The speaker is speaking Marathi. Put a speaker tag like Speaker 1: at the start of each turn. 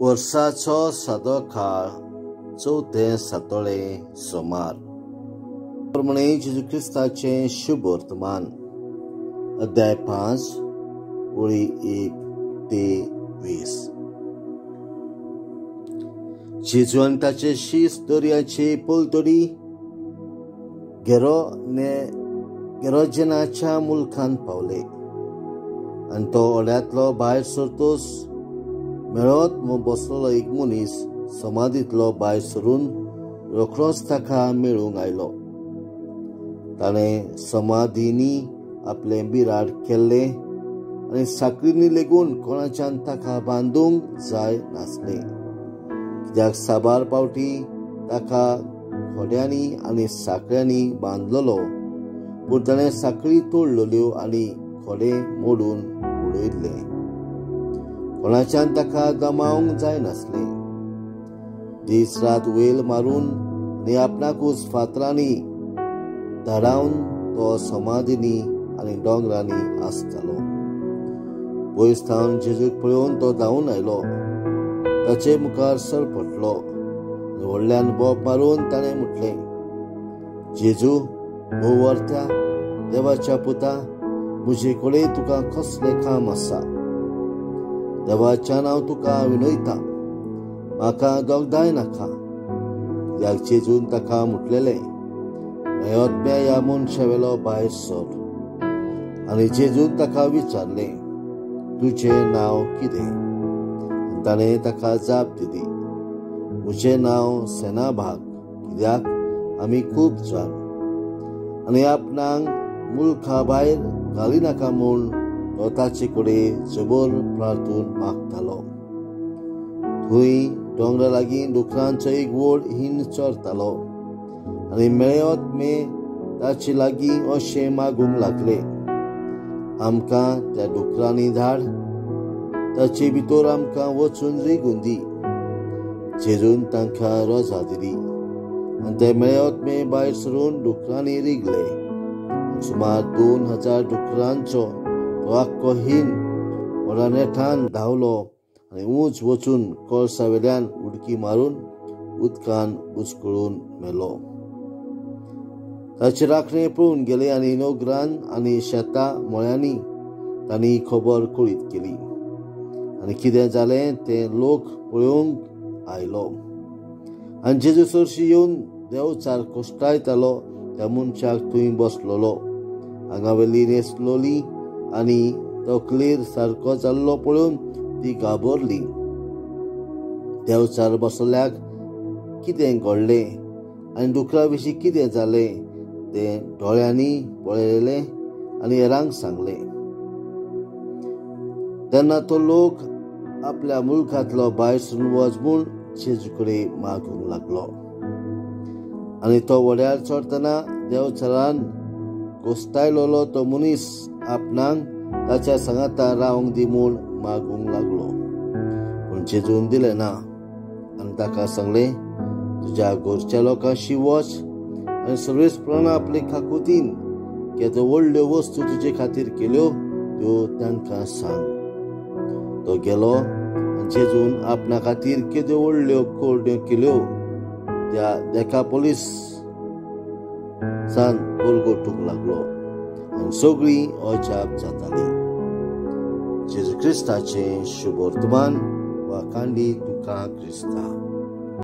Speaker 1: वर्साचो सादो काळ चौथे सातोळे सोमार प्रमाणे जेजू क्रिस्ताचे शुभ वर्तमान अध्याय 5 ओळी 1 ते 20। जेजू आनी ताचे शीस दर्याचे पलतडी गेरोजेनाच्या मुलखान पावले आनी तो ओड्यांतलो भायर सरतोस मेळत बसलेलो एक मनीस समाधींतलो भायर सरून रोखडोच ताका मेळूंक आयलो। ताणें समाधींनी आपले बिराड केल्ले आनी साखळींनी लेगून कोणाच्यान ताका बांदूंक जाय नासले, कित्याक साबार पावटी ताका खोड्यांनी आनी साखळ्यांनी बांदलेलो, पूण ताणें साखळी तोडलेल्यो आनी खोडे मोडून उडयल्ले। कोणाच्यान ताका गमावंक जाय नासले। दीस रात वेल मारून आनी आपणाकूच फातरांनी धाडावन तो समाधींनी आनी दोंगरांनी आसतालो। पयस थावन जेजूक पळोवन तो धांवन आयलो, ताचे मुखार सरपटलो आनी व्हडल्यान बोब मारून ताणें म्हटलें, जेजू, भोव वर्त्या, देवाच्या पुता, म्हजे कडेन तुका कसलें काम आसा? देवाच्यान हांव तुका विनयता, म्हाका दोगदाय नाका। कित्याक जेजून ताका म्हटलेलें, मेळोत्म्या ह्या मनशा भायर सर। आनी जेजून ताका विचारलें, तुजें नांव कितें? ताणें ताका जाप दिली, म्हजें नांव सेनाभाग, कित्याक आमी खूब जाण। आनी आपणाक मुलखा भायर घालिनाका म्हूण तो ताचे कडेन जबर प्रार्थून मागतालो। थंय दोंगरा लागीं डुकरांचो एक व्हड हिंड चरतालो आनी मेळोत्मे ताचे लागीं अशें मागूंक लागले, आमकां त्या डुकरांनी धाड, ताचे भितर आमकां वचून रिगून दी। जेजून तांकां रोजां दिली आनी ते मेळोत्मे भायर सरून डुकरांनी रिगले। सुमार 2000 डुकरांचो तो आख्खो हिंड व्हडा नेटान धांवलो आनी उंच वचून कळसावेल्यान उडकी मारून उदकान बुचकळून मेलो। ताचे राखणे पळोवन गेले आनी नोगरान आनी शेतां मळ्यांनी तांणी खबर कळीत केली आनी कितें जालें तें लोक पळोवंक आयलो। आनी जेजू चडशी येवन देंवचार कोश्टायतालो त्या मनशाक थंय बसलोलो, आंगावेली न्हेसलोली आनी तकलेर सारको जाल्लो पळोवन ती घाबरली। देंवचार बसल्याक कितें घडलें आनी डुकरा विशीं कितें जालें तें दोळ्यांनी पळयलें आनी हेरांक सांगलें। तेन्ना तो लोक आपल्या मुलखांतलो भायर सरून वच म्हूण जेजू कडेन मागूंक लागलो। आनी तो वड्यार चडटना देंवचारान कोस्तायलोलो तो मनीस आपणाक ताच्या सांगाता रावंक दी म्हूण मागूंक लागलो, पूण जेजून दिलें ना आनी ताका सांगलें, तुज्या घरच्या लोकांशी वच आनी सर्वेस्पणान आपले खाकुतीन केदो व्हडल्यो वस्तू तुजे खातीर केल्यो त्यो तांकां सांग। तो गेलो आनी जेजून आपणा खातीर केद्यो व्हडल्यो कोरड्यो केल्यो त्या देकापोलीस सान परगटूंक लागलो आनी सगळीं अजाप जातालीं। जेजू क्रिस्ताचें शुभ वर्तमान वा कांडी तुका क्रिस्ता।